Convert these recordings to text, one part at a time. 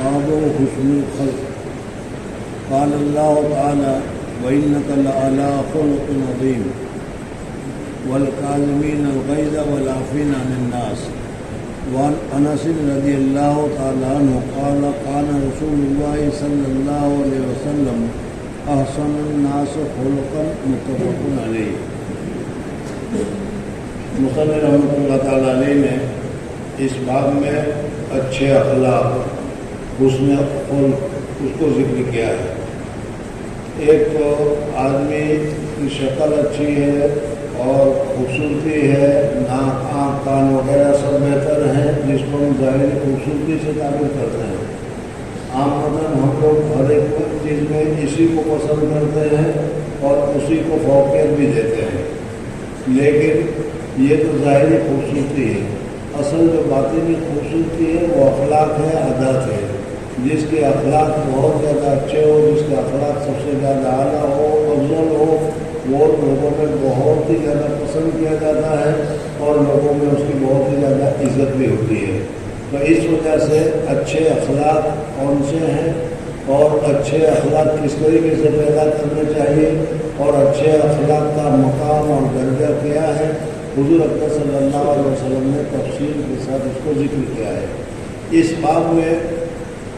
باب حسن الخلق. قال اللہ تعالی وإنك لعلى خلق عظیم والکاظمین الغیظ والعافین عن الناس. وعن انس رضی اللہ تعالی عنہ قال قال رسول اللہ صلی اللہ علیہ وسلم احسن الناس خلقا متفق علیہ. مصنف رحمۃ اللہ تعالی علیہ نے اس باب میں اچھے اخلاق حسن خلق اس کو ذکر کیا ہے. ایک تو آدمی کی شکل اچھی ہے اور خوبصورتی ہے، ناک آنکھ کان وغیرہ سب بہتر ہیں جس کو ہم ظاہری خوبصورتی سے تعبیر کرتے ہیں. عام ہم لوگ ہر ایک چیز میں اسی کو پسند کرتے ہیں اور اسی کو فوقیت بھی دیتے ہیں، لیکن یہ تو ظاہری خوبصورتی ہے. اصل جو باطنی خوبصورتی ہے وہ اخلاق ہے، عادات ہے. جس کے اخلاق بہت زیادہ اچھے ہو، جس کے اخلاق سب سے زیادہ اعلیٰ ہو، افضل ہو، وہ لوگوں میں بہت ہی زیادہ پسند کیا جاتا ہے اور لوگوں میں اس کی بہت ہی زیادہ عزت بھی ہوتی ہے. تو اس وجہ سے اچھے اخلاق کون سے ہیں اور اچھے اخلاق کس طریقے سے پیدا کرنے چاہیے اور اچھے اخلاق کا مقام اور درجہ کیا ہے، حضور اکرم صلی اللہ علیہ وسلم نے تفصیل کے ساتھ اس کو ذکر کیا ہے. اس باب میں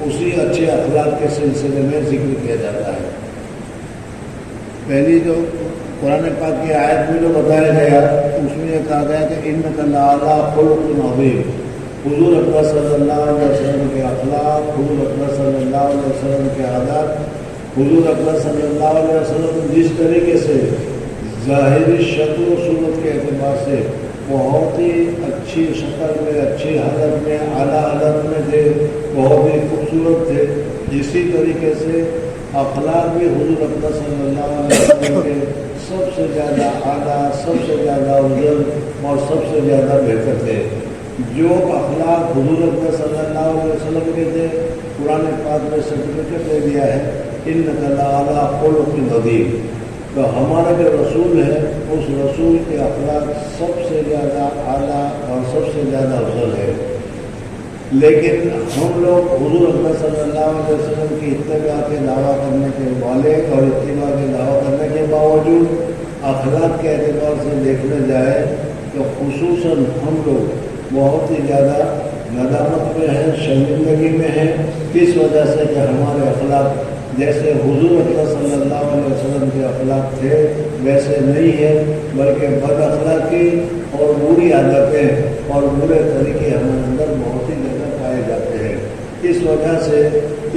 اسی اچھے اخلاق کے سلسلے میں ذکر کیا جاتا ہے. پہلی جو قرآن پاک کی آیت میں جو بتایا گیا اس میں یہ کہا گیا کہ انک لعلی خلق عظیم. حضور اکرم صلی اللہ علیہ وسلم کے اخلاق، حضور اکرم صلی اللہ علیہ وسلم کے عادات، حضور اکرم صلی اللہ علیہ وسلم جس طریقے سے ظاہری شکل و صورت کے اعتبار سے بہت ہی اچھی شکل میں، اچھی حالت میں، اعلیٰ حالت میں تھے، بہت ہی خوبصورت تھے، اسی طریقے سے اخلاق بھی حضور اکرم صلی اللہ علیہ وسلم کے سب سے زیادہ اعلیٰ، سب سے زیادہ افضل اور سب سے زیادہ بہتر تھے. جو اخلاق حضور اکرم صلی اللہ علیہ وسلم کے تھے قرآن پاک میں سرٹیفکیٹ دے دیا ہے انک لعلی خلق عظیم. تو ہمارا جو رسول ہے اس رسول کے اخلاق سب سے زیادہ اعلیٰ اور سب سے زیادہ افضل ہے. لیکن ہم لوگ حضور اکرم صلی اللہ علیہ وسلم کی اتباع کے دعویٰ کرنے کے والے اور اتباع کے دعویٰ کرنے کے باوجود اخلاق کے اعتبار سے دیکھنے جائے تو خصوصاً ہم لوگ بہت ہی زیادہ ندامت میں ہیں، شرمندگی میں ہیں. کس وجہ سے کہ ہمارے اخلاق جیسے حضور اکرم صلی اللہ علیہ وسلم کے اخلاق تھے ویسے نہیں ہے، بلکہ بد اخلاقی اور بری عادتیں اور برے طریقے ہمارے اندر بہت ہی زیادہ پائے جاتے ہیں. اس وجہ سے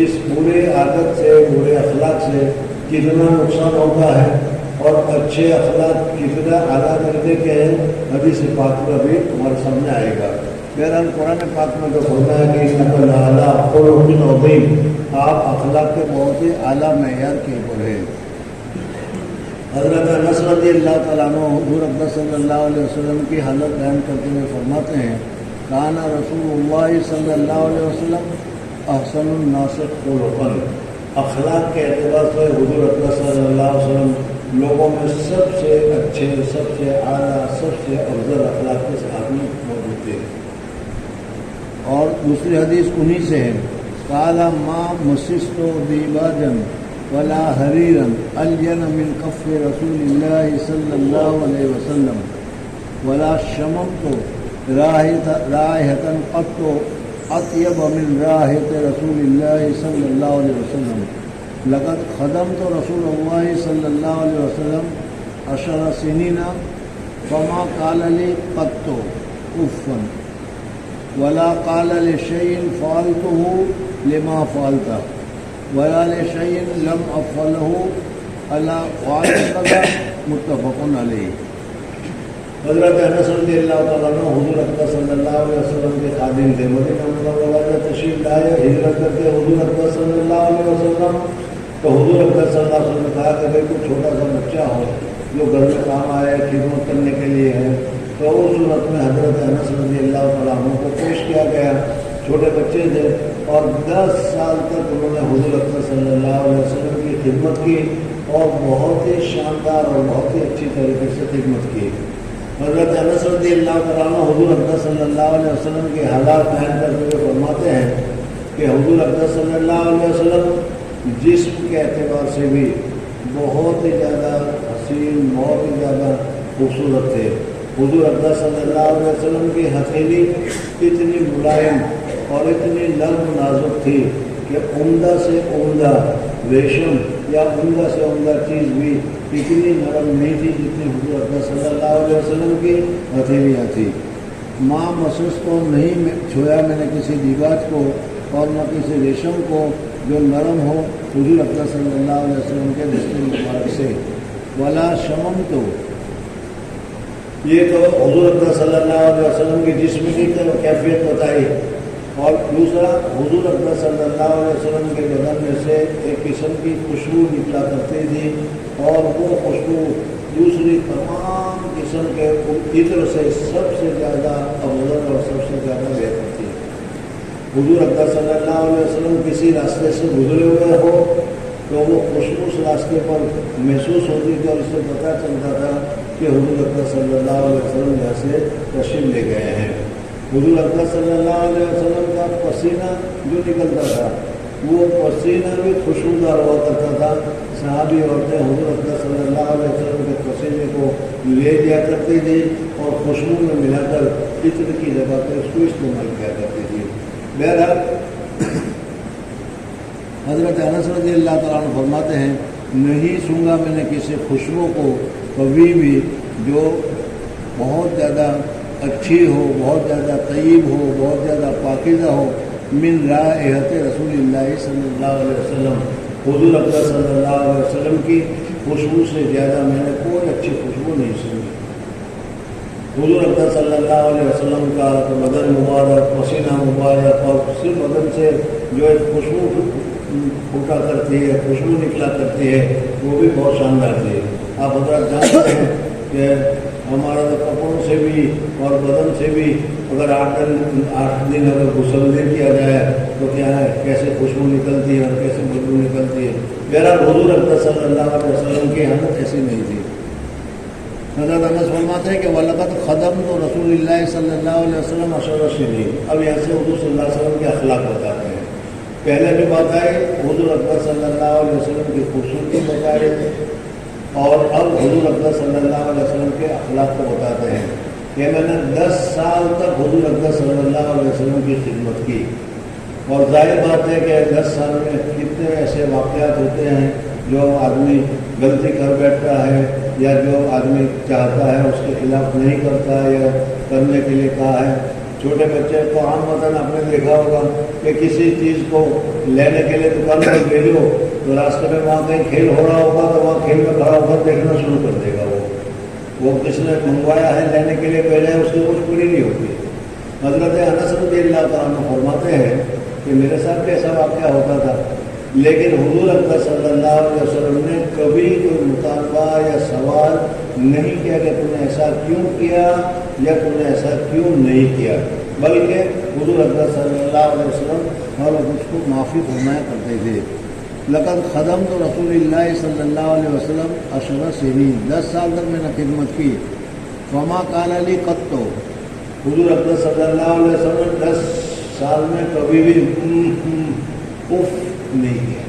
اس برے عادت سے، برے اخلاق سے کتنا نقصان ہوتا ہے اور اچھے اخلاق کتنا اعلیٰ درجے کے ہیں حدیث پاک میں بھی ہمارے سامنے آئے گا. بہرحال قرآن پاک میں جو فرمایا کہ انک لعلی خلق عظیم، آپ اخلاق کے بہت ہی اعلیٰ معیار کے اوپر ہیں. حضرت انس رضی اللہ تعالیٰ عنہ حضور اکرم صلی اللہ علیہ وسلم کی حالت بیان کرتے ہوئے فرماتے ہیں کان رسول اللہ صلی اللہ علیہ وسلم احسن الناس خلقا. اخلاق کے اعتبار سے حضور اکرم صلی اللہ علیہ وسلم لوگوں میں سب سے اچھے، سب سے اعلیٰ، سب سے افضل اخلاق کے آدمی موجود تھے. اور دوسری حدیث انہی سے ہے قال ما مسست دیباجا ولا حریرا الین من کف رسول اللہ صلی اللہ علیہ وسلم ولا شممت رائحة قط اطیب من رائحة رسول اللہ صلی اللہ علیہ وسلم لقد خدمت رسول اللہ صلی اللہ علیہ وسلم 10 سنین فما قال لي قط اف ولا قال لشيء فعلته لما فعلته ولا لشيء لم افعله الا فعلت متفق علیہ. حضرت انس رضی اللہ تعالیٰ عنہ حضور اکرم صلی اللہ علیہ وسلم کے خادم تھے. مدینہ منورہ میں تشریف لائے، ہجرت کرتے حضور اکرم صلی اللہ علیہ وسلم. تو حضور اکرم صلی اللہ علیہ وسلم نے کہا کہ بھائی کوئی چھوٹا سا بچہ ہو جو گھر میں کام آئے، خدمت کرنے کے لیے ہے. تو اس صورت میں حضرت انس رضی اللہ تعالیٰ عنہ کو پیش کیا گیا. چھوٹے بچے تھے اور 10 سال تک انہوں نے حضور اکرم صلی اللہ علیہ وسلم کی خدمت کی اور بہت ہی شاندار اور بہت ہی اچھی طریقے سے خدمت کی. حضرت انس رضی اللہ تعالیٰ عنہ حضور اکرم صلی اللہ علیہ وسلم کے حالات بیان کرتے ہوئے فرماتے ہیں کہ حضور اقدس صلی اللہ علیہ وسلم جسم کے اعتبار سے بھی بہت ہی زیادہ حسین، بہت ہی زیادہ خوبصورت تھے۔ حضور اقدس صلی اللہ علیہ وسلم کی ہتھیلی اتنی ملائم اور اتنی نرم نازک تھی کہ عمدہ سے عمدہ ریشم یا عمدہ سے عمدہ چیز بھی اتنی نرم نہیں تھی جتنی حضور اقدس صلی اللہ علیہ وسلم کی ہتھیلیاں تھیں۔ ماں مسوس کو نہیں چھویا میں نے کسی دیباج کو اور نہ کسی ریشم کو جو نرم ہو حضور اقدس صلی اللہ علیہ وسلم کے دستے مبارک سے۔ ولا شمم تو یہ تو حضور اقدس صلی اللہ علیہ وسلم کی جسم کی کیفیت بتائی، اور دوسرا حضور اقدس صلی اللہ علیہ وسلم کے بدن میں سے ایک قسم کی خوشبو نکلا کرتی تھی، اور وہ خوشبو دوسری تمام قسم کے عطر سے سب سے زیادہ افضل اور سب سے زیادہ بہتر تھی۔ حضور اقدس صلی اللہ علیہ وسلم کسی راستے سے گزرے ہوئے ہو تو وہ خوشبو اس راستے پر محسوس ہوتی تھی، اور اس سے پتہ چلتا تھا کہ حضور اقدس صلی اللہ علیہ وسلم یہاں سے تشریف لے گئے ہیں۔ حضور اقدس صلی اللہ علیہ وسلم کا پسینہ جو نکلتا تھا وہ پسینہ بھی خوشبودار ہوا کرتا تھا۔ صحابی عورتیں حضور اقدس صلی اللہ علیہ وسلم کے پسینے کو لے لیا کرتی تھی اور خوشبو میں ملا کر عطر کی جگہ پہ اس کو استعمال کیا کرتی تھی۔ بہرحال حضرت انس رضی اللہ تعالیٰ عنہ فرماتے ہیں، نہیں سونگا میں نے کسی خوشبو کو کبھی بھی جو بہت زیادہ اچھی ہو، بہت زیادہ طیب ہو، بہت زیادہ پاکیزہ ہو، من رائحت رسول اللہ صلی اللہ علیہ وسلم، حضور اقدس صلی اللہ علیہ وسلم کی خوشبو سے زیادہ میں نے کوئی اچھی خوشبو نہیں سنی۔ حضور اقدس صلی اللہ علیہ وسلم کا بدن مبارک، پسینہ مبارک، اور صرف بدن سے جو ایک خوشبو پھوٹا کرتی ہے، خوشبو نکلا کرتی ہے، وہ بھی بہت شاندار تھی۔ آپ حضرات جانتے ہیں کہ ہمارا تو کپڑوں سے بھی اور بدن سے بھی اگر 8 دن اگر غسل نہیں کیا جائے تو کیا ہے، کیسے خوشبو نکلتی ہے اور کیسے بدبو نکلتی ہے۔ بہرحال حضور اقدس صلی اللہ علیہ وسلم کی حالت ایسی نہیں تھی۔ حضرت انس فرماتے ہیں کہ وَلَقَدْ خَدَمْتُ رسول اللہ صلی اللہ علیہ وسلم 10 سنین۔ اب یہاں سے حضور صلی اللہ علیہ وسلم کے اخلاق بتاتے ہیں۔ پہلے بھی بات آئی حضور اقدس صلی اللہ علیہ وسلم کی خوبصورتی بتائے، اور اب حضور اقدس صلی اللہ علیہ وسلم کے اخلاق کو بتاتے ہیں کہ میں نے 10 سال تک حضور اقدس صلی اللہ علیہ وسلم کی خدمت کی، اور ظاہر بات ہے کہ 10 سال میں کتنے ایسے واقعات ہوتے ہیں جو آدمی غلطی کر بیٹھتا ہے، یا جو آدمی چاہتا ہے اس کے خلاف نہیں کرتا ہے یا کرنے کے لیے کہا ہے۔ چھوٹے بچے کو عام وطن آپ نے دیکھا ہوگا کہ کسی چیز کو لینے کے لیے دکان پر بھیجو تو راستے میں وہاں کہیں کھیل ہو رہا ہوگا تو وہاں کھیل میں کھڑا ہو کر دیکھنا شروع کر دے گا۔ وہ کس نے منگوایا ہے لینے کے لیے بھیجا ہے، اس کی کچھ پوری نہیں ہوتی۔ حضرت انس رضی اللہ تعالیٰ عنہ فرماتے ہیں کہ میرے ساتھ بھی ایسا واقعہ ہوتا تھا، لیکن حضور اقدس صلی اللہ علیہ وسلم نے کبھی کوئی مطالبہ یا سوال نہیں کیا کہ تم نے ایسا کیوں کیا یا تم نے ایسا کیوں نہیں کیا، بلکہ حضور اقدس صلی اللہ علیہ وسلم اور اس کو معافی فرمایا کرتے تھے۔ لقد خدمت رسول اللہ صلی اللہ علیہ وسلم 10 سنین، 10 سال تک میں نے خدمت کی۔ فما قال لی قط، حضور اقدس صلی اللہ علیہ وسلم 10 سال میں کبھی بھی اف نہیں کیا۔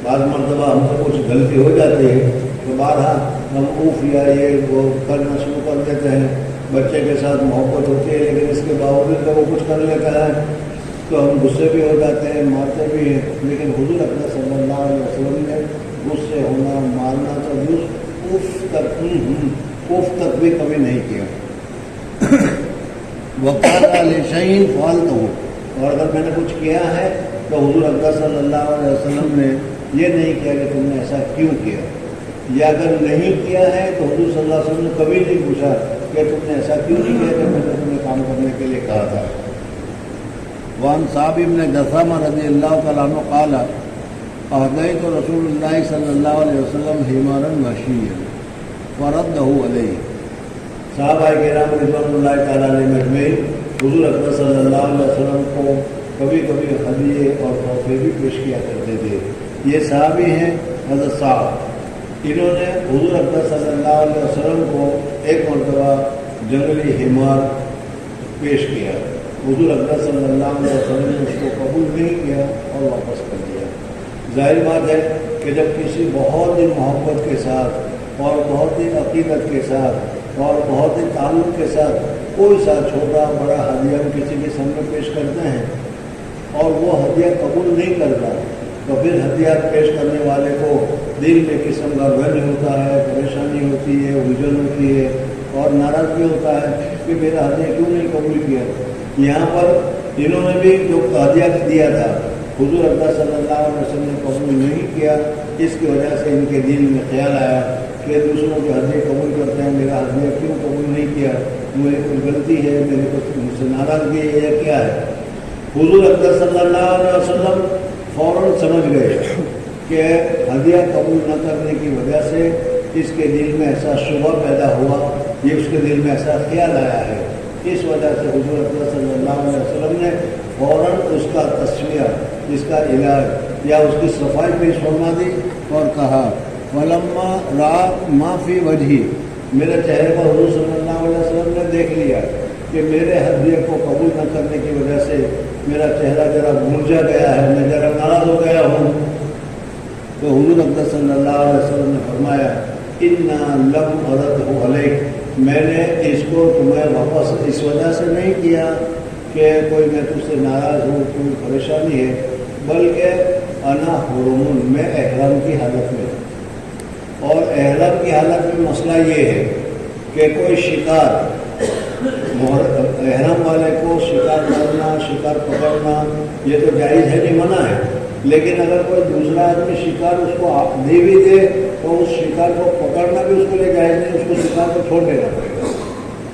بعض مرتبہ ہم سے کچھ غلطی ہو جاتی ہے تو بارہا ہم اف یا یہ وہ کرنا شروع کر دیتے ہیں۔ بچے کے ساتھ محبت ہوتی ہے لیکن اس کے باوجود جب وہ کچھ کر لیتا ہے تو ہم غصے بھی ہو جاتے ہیں، مارتے بھی ہیں، لیکن حضور اقدس صلی اللہ علیہ وسلم نے غصے ہونا، مارنا تو اف تک بھی کبھی نہیں کیا۔ وقال لشیء فعلتہ، اور اگر میں نے کچھ کیا ہے تو حضور اقدس صلی اللہ علیہ وسلم نے یہ نہیں کیا کہ تم نے ایسا کیوں کیا، یا اگر نہیں کیا ہے تو حضور صلی اللہ علیہ وسلم نے کبھی نہیں پوچھا کہ تم نے ایسا کیوں نہیں کیا کہ میں نے تمہیں کام کرنے کے لیے کہا تھا۔ وعن صعب بن جثامہ رضی اللہ تعالیٰ عنہ قال اہدیت رسول اللہ صلی اللہ علیہ وسلم حمارا وحشیا فردہ علیہ۔ صحابہ کرام رضوان اللہ تعالیٰ علیہ مجمعین حضور اقدس صلی اللہ علیہ وسلم کو کبھی کبھی ہدیے اور تحفے بھی پیش کیا کرتے تھے۔ یہ صحابی ہیں حضرت صاحب، انہوں نے حضور اقدس صلی اللہ علیہ وسلم کو ایک مرتبہ جنگلی حمار پیش کیا۔ حضور اکرم صلی اللہ علیہ وسلم نے اس کو قبول نہیں کیا اور واپس کر دیا۔ ظاہر بات ہے کہ جب کسی بہت ہی محبت کے ساتھ اور بہت ہی عقیدت کے ساتھ اور بہت ہی تعلق کے ساتھ کوئی سا چھوٹا بڑا ہدیہ کسی کے سامنے پیش کرتے ہیں اور وہ ہدیہ قبول نہیں کرتا، تو پھر ہدیات پیش کرنے والے کو دل میں قسم کا غم ہوتا ہے، پریشانی ہوتی ہے، الجھن ہوتی ہے اور ناراضگی ہوتا ہے کہ میرا ہدیہ کیوں نہیں قبول کیا۔ یہاں پر انہوں نے بھی جو ہدیہ دیا تھا حضور اکرم صلی اللہ علیہ وسلم نے قبول نہیں کیا، اس کی وجہ سے ان کے دل میں خیال آیا کہ دوسروں کے ہدیے قبول کرتے ہیں، میرا ہدیہ کیوں قبول نہیں کیا، مجھے کوئی غلطی ہے، میرے کو مجھ سے ناراضگی ہے یا کیا ہے۔ حضور اکرم صلی اللہ علیہ وسلم فوراً سمجھ گئے کہ ہدیہ قبول نہ کرنے کی وجہ سے اس کے دل میں ایسا شبہ پیدا ہوا، یہ اس کے دل میں ایسا خیال آیا ہے۔ اس وجہ سے حضور اکرم صلی اللہ علیہ وسلم نے فوراً اس کا تصفیہ، اس کا علاج یا اس کی صفائی پیش فرما دی اور کہا فلما را معافی وجہی، میرے چہرے پر حضور صلی اللہ علیہ وسلم نے دیکھ لیا کہ میرے ہدیے کو قبول نہ کرنے کی وجہ سے میرا چہرہ ذرا مرجھا گیا ہے، میں ذرا ناراض ہو گیا ہوں، تو حضور اکرم صلی اللہ علیہ وسلم نے فرمایا انا لم اردہ علیک، میں نے اس کو تمہیں واپس اس وجہ سے نہیں کیا کہ کوئی میں تجھ سے ناراض ہوں، کوئی پریشانی ہے، بلکہ انا حرم، میں احرام کی حالت میں، اور احرام کی حالت میں مسئلہ یہ ہے کہ کوئی شکار، احرام والے کو شکار کرنا، شکار پکڑنا یہ تو جائز ہے نہیں، منع ہے، لیکن اگر کوئی دوسرا آدمی شکار اس کو دے بھی دے تو اس شکار کو پکڑنا بھی اس کے لیے جائز نہیں، اس کو شکار کو چھوڑ دینا پڑے گا۔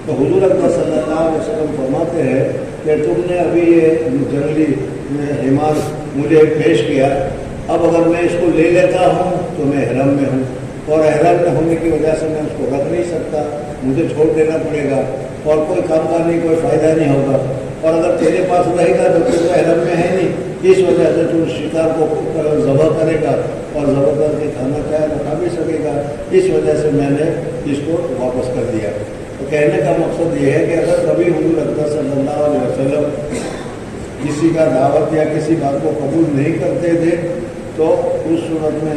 تو حضور اکرم صلی اللہ علیہ وسلم فرماتے ہیں کہ تم نے ابھی یہ جنگلی حمار مجھے پیش کیا، اب اگر میں اس کو لے لیتا ہوں تو میں احرام میں ہوں، اور احرام میں ہونے کی وجہ سے میں اس کو رکھ نہیں سکتا، مجھے چھوڑ دینا پڑے گا اور کوئی کام کا نہیں، کوئی فائدہ نہیں ہوگا، اور اگر تیرے پاس رہے گا تو تو احرام میں ہے نہیں، اس وجہ سے تو شکار کو ذبح کرے گا اور ذبح کر کے کھانا چاہے تو کھا بھی سکے گا، اس وجہ سے میں نے اس کو واپس کر دیا۔ تو کہنے کا مقصد یہ ہے کہ اگر کبھی حضور اکرم صلی اللہ علیہ وسلم کسی کا دعوت یا کسی بات کو قبول نہیں کرتے تھے تو اس صورت میں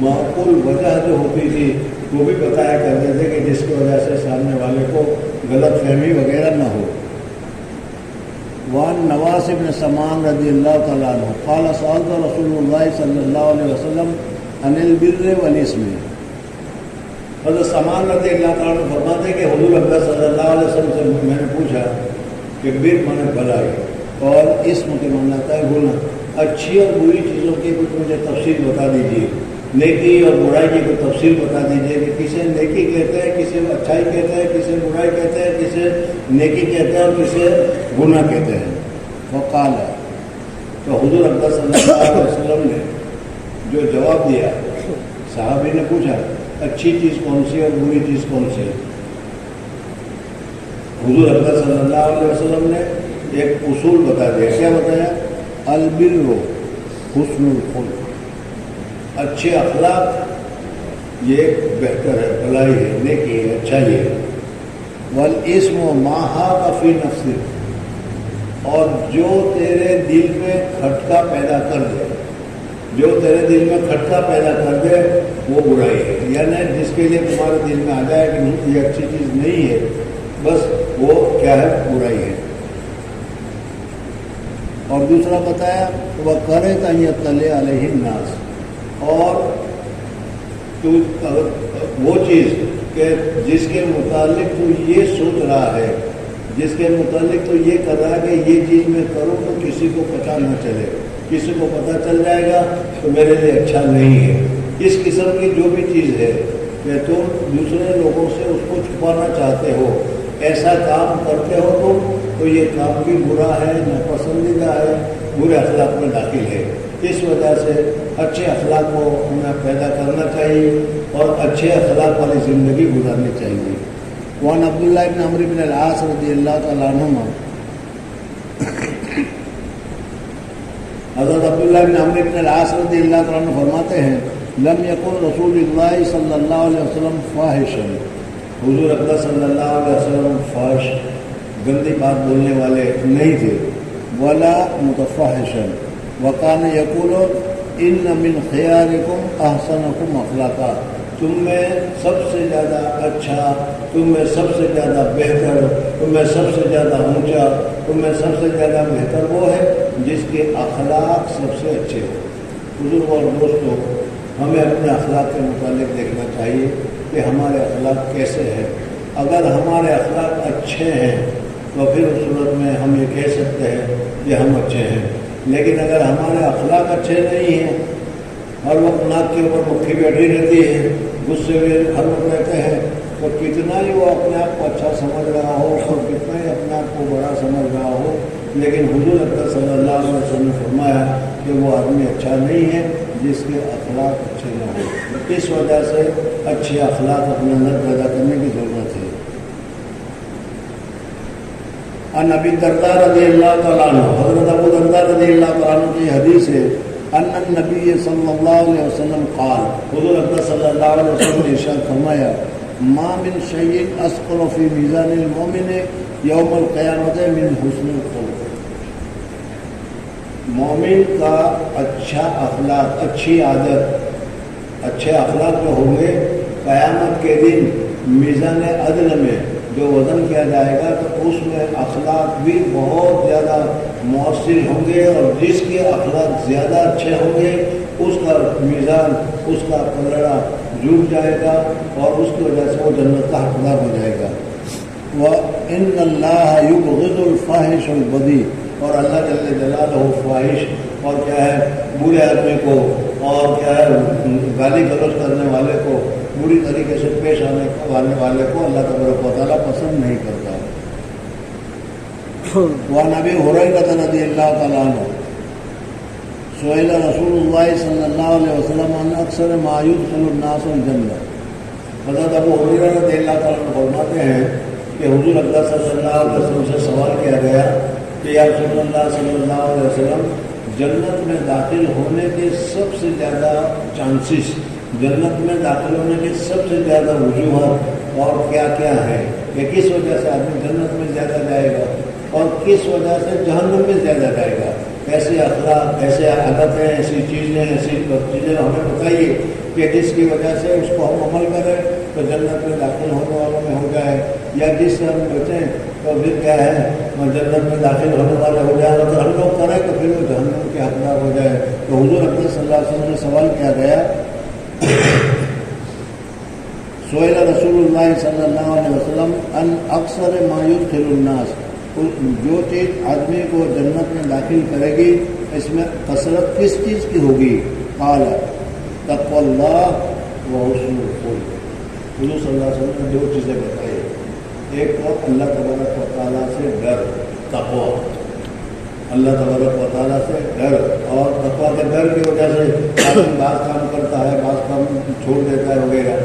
معقول وجہ جو ہوتی تھی وہ بھی بتایا کرتے تھے کہ جس کی وجہ سے سامنے والے کو غلط فہمی وغیرہ نہ ہو۔ وعن نواس بن سمان رضی اللہ تعالیٰ عنہ قال سألت رسول اللہ صلی اللہ علیہ وسلم عن البر والاسم، حضرت سمان رضی اللہ تعالیٰ عنہ فرماتے کہ حضور اکرم صلی اللہ علیہ وسلم سے میں نے پوچھا کہ بر مانے بھلائی اور اسم کے معنی آتا ہے گناہ، اچھی اور بری چیزوں کی کچھ مجھے تفصیل بتا دیجیے، نیکی اور برائی کی کوئی تفصیل بتا دیجیے کہ کسے نیکی کہتے ہیں، کسے اچھائی کہتے ہیں، کسے برائی کہتے ہیں، کسے نیکی کہتے ہیں اور کسے گناہ کہتے ہیں۔ فقال، تو حضور اکرم صلی اللہ علیہ وسلم نے جو جواب دیا، صحابی نے پوچھا اچھی چیز کون سی اور بری چیز کون سی؟ حضور اکرم صلی اللہ علیہ وسلم نے ایک اصول بتا دیا، کیا بتایا؟ البر حسن الخلق، اچھے اخلاق یہ بہتر ہے، بھلائی ہے، نیکی ہے، اچھائی ہے۔ والاسم ما حاق فی نفسک، اور جو تیرے دل میں کھٹکا پیدا کر دے، جو تیرے دل میں کھٹکا پیدا کر دے وہ برائی ہے، یعنی جس کے لیے تمہارے دل میں آ جائے کہ یہ اچھی چیز نہیں ہے، بس وہ کیا ہے؟ برائی ہے۔ اور دوسرا بتایا وہ کرے کا یہ تلے علیہ الناس، اور تو وہ چیز کہ جس کے متعلق تو یہ سوچ رہا ہے، جس کے متعلق تو یہ کر رہا ہے کہ یہ چیز میں کروں تو کسی کو پتہ نہ چلے، کسی کو پتہ چل جائے گا تو میرے لیے اچھا نہیں ہے۔ اس قسم کی جو بھی چیز ہے کہ تم دوسرے لوگوں سے اس کو چھپانا چاہتے ہو، ایسا کام کرتے ہو تم، تو یہ کام بھی برا ہے، ناپسندیدہ ہے، برے اخلاق میں داخل ہے۔ اس وجہ سے اچھے اخلاق کو ہمیں پیدا کرنا چاہیے اور اچھے اخلاق والی زندگی گزارنی چاہیے۔ وعن عبداللہ بن عمرو بن العاص رضی اللہ تعالیٰ عنہما، حضرت عبداللہ بن عمرو بن العاص رضی اللہ تعالیٰ عنہ فرماتے ہیں لم یکن رسول اللہ صلی اللہ علیہ وسلم فاحشا، حضور اکرم صلی اللہ علیہ وسلم فاحش گندی بات بولنے والے نہیں تھے. ولا متفحشا وکان یقول ان من خیارکم احسنکم اخلاقا، تم میں سب سے زیادہ اچھا، تم میں سب سے زیادہ بہتر، تم میں سب سے زیادہ اونچا، تم میں سب سے زیادہ بہتر وہ ہے جس کے اخلاق سب سے اچھے ہو. بزرگ اور دوستوں، ہمیں اپنے اخلاق کے متعلق دیکھنا چاہیے کہ ہمارے اخلاق کیسے ہیں. اگر ہمارے اخلاق اچھے ہیں تو پھر اس صورت میں ہم یہ کہہ سکتے ہیں کہ ہم اچھے ہیں. لیکن اگر ہمارے اخلاق اچھے نہیں ہیں، ہر وقت ناک کے اوپر مکھی بیٹھی رہتی ہے، غصے میں ہر وقت رہتے ہیں، تو کتنا ہی وہ اپنے آپ کو اچھا سمجھ رہا ہو اور کتنا ہی اپنے آپ کو بڑا سمجھ رہا ہو، لیکن حضور اکرم صلی اللہ علیہ وسلم نے فرمایا کہ وہ آدمی اچھا نہیں ہے جس کے اخلاق اچھے نہ ہو. اس وجہ سے اچھے اخلاق اپنے اندر پیدا کرنے کی ضرورت ہے. ان ابی الدرداء رضی اللہ تعالیٰ عنہ، حضرت ابو الدرداء رضی اللہ تعالیٰ عنہ کی حدیث ہے، ان النبی صلی اللہ علیہ وسلم قال، حضور اکرم صلی اللہ علیہ وسلم نے ارشاد فرمایا، ما من شیء اثقل فی میزان المؤمن یوم القیامت من حسن الخلق. مومن کا اچھا اخلاق، اچھی عادت، اچھے اخلاق جو ہوں گے قیامت کے دن میزان عدل میں جو وزن کیا جائے گا تو اس میں اخلاق بھی بہت زیادہ مؤثر ہوں گے، اور جس کے اخلاق زیادہ اچھے ہوں گے اس کا میزان، اس کا پلڑا جھک جائے گا اور اس کی وجہ سے وہ جنت کا حقدار ہو جائے گا. وَإِنَّ اللَّهَ يُبْغِضُ الْفَاحِشَ الْبَذِيءَ، اور اللہ جل جلالہ فاحش اور کیا ہے برے آدمی کو اور کیا ہے گالی گلوچ کرنے والے کو، بری طریقے سے پیش آنے والے کو اللہ تبارک و تعالیٰ پسند نہیں کرتا. وعن ابی ہریرہ رضی اللہ تعالیٰ عنہ سئل رسول اللہ صلی اللہ علیہ وسلم عن اکثر ما يدخل الناس الجنہ. حضرت ابو ہریرہ رضی اللہ تعالیٰ عنہ فرماتے ہیں کہ حضور اکرم صلی اللہ علیہ وسلم سے سوال کیا گیا کہ یا رسول اللہ صلی اللہ علیہ وسلم، جنت میں داخل ہونے کے سب سے زیادہ چانسز، جنت میں داخل ہونے کے سب سے زیادہ وجوہات اور کیا کیا ہے، کہ کس وجہ سے آدمی جنت میں زیادہ جائے گا اور کس وجہ سے جہنم میں زیادہ جائے گا. ایسے اخلاق، ایسے عادتیں، ایسی چیزیں ہمیں بتائیے کہ جس کی وجہ سے اس کو ہم عمل کریں تو جنت میں داخل ہونے والوں میں ہو جائے، یا جس سے ہم بچیں تو پھر کیا ہے جنت میں داخل ہونے والے ہو جائیں، اگر ہم لوگ کریں تو پھر وہ جہنم کے حقدار ہو جائے. تو حضور اکرم صلی اللہ علیہ وسلم سے سوال کیا گیا، سئل رسول اللہ صلی اللہ علیہ وسلم ان اکثر ما يدخل الناس، جو چیز آدمی کو جنت میں داخل کرے گی اس میں کثرت کس چیز کی ہوگی؟ قال تقوی اللہ وحسن الخلق. حضور صلی اللہ علیہ وسلم نے دو چیزیں بتائی، ایک تو اللہ تبارک و تعالیٰ سے ڈر، تقوی، اللہ تبارک و تعالیٰ سے ڈر، اور تقوی کے ڈر کی وجہ سے آدمی بعض کام کرتا ہے، بعض کام چھوڑ دیتا ہے وغیرہ.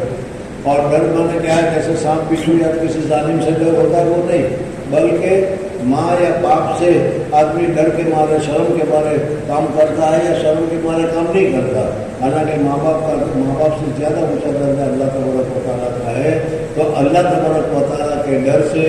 اور ڈر مانے کیا ہے، جیسے سانپ بچھو یا کسی ظالم سے ڈر ہوتا ہے وہ نہیں، بلکہ ماں یا باپ سے آدمی ڈر کے مارے، شرم کے مارے کام کرتا ہے یا شرم کے مارے کام نہیں کرتا. حالانکہ ماں باپ سے زیادہ اونچا درجہ اللہ تبارک و تعالیٰ کا ہے. تو اللہ تبارک و تعالیٰ کے ڈر سے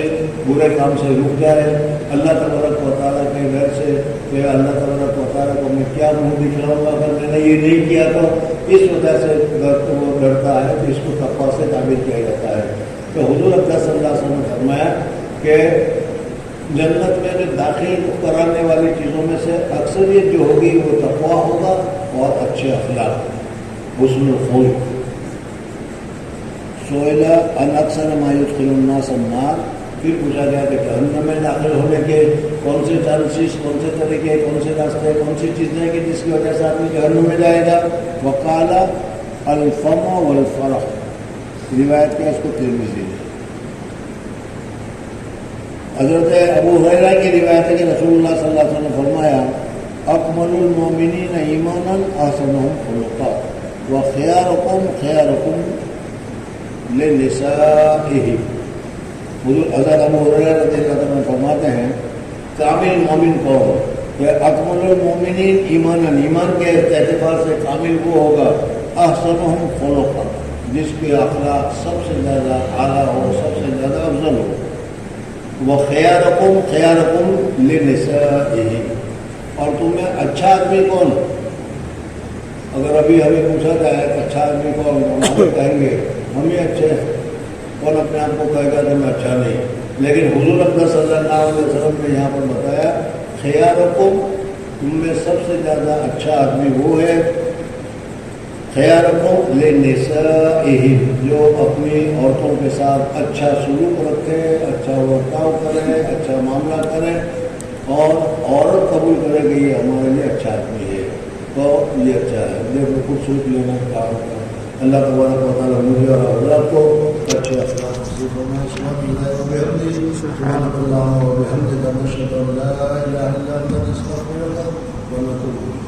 برے کام سے رک جائے، اللہ تبارک و تعالیٰ کے ڈر سے کہ اللہ تبارک و تعالیٰ کو میں کیا منہ دکھلاؤں گا اگر میں نے یہ نہیں کیا تو، اس وجہ سے وہ ڈرتا ہے تو اس کو تقویٰ سے تعبیر کیا جاتا ہے. تو حضور اکرم صلی اللہ علیہ وسلم نے فرمایا کہ جنت میں جو داخل کرانے والی چیزوں میں سے اکثریت جو ہوگی وہ تقویٰ ہوگا اور اچھے اخلاق، حسن الخلق. سئل ان اکثر ما يدخل الناس النار، پھر پوچھا گیا کہ جہنم میں داخل ہونے کے کون سے چانسز، کون سے طریقے، کون سے راستے، کون سی چیزیں کہ جس کی وجہ سے آدمی جہنم میں جائے گا. وقال الفم والفرح، روایت کیا اس کو ترمذی. حضرت ابو ہریرہ کی روایت ہے کہ رسول اللہ صلی اللہ علیہ وسلم نے فرمایا، اکمل المؤمنین ایمانا احسنهم خلقا وخیارکم خیارکم لنسائہ. حضرت ابو ہریرہ رضی اللہ عنہ فرماتے ہیں کامل مومن کون؟ کہ اکمل المؤمنین ایمانا، ایمان کے اعتبار سے کامل وہ ہوگا احسنهم خلقا، جس کے اخلاق سب سے زیادہ اعلیٰ ہو، سب سے زیادہ افضل ہو. وخياركم خياركم لنسائهم، اور تم میں اچھا آدمی کون؟ اگر ابھی ہمیں پوچھا جائے اچھا آدمی کون، ہم کہیں گے ہم ہی اچھے ہیں. کون اپنے آپ کو کہے گا کہ میں اچھا نہیں؟ لیکن حضور اکرم صلی اللہ علیہ وسلم نے یہاں پر بتایا خیارکم، تم میں سب سے زیادہ اچھا آدمی وہ ہے خیارکم لنسائہم، جو اپنی عورتوں کے ساتھ اچھا سلوک رکھے، اچھا برتاؤ کرے، اچھا معاملہ کرے، اور عورت قبول کرے کہ یہ ہمارے لیے اچھا آدمی ہے تو یہ اچھا ہے. دیکھو خود سوچ لینا کہا ہوتا ہے. اللہ تبارک و تعالیٰ مجھے اور حضرات کو اچھے اخلاق نصیب فرمائے. سبحانک اللہم و بحمدک، نشہد ان لا الہ الا انت، نستغفرک و نتوب الیک.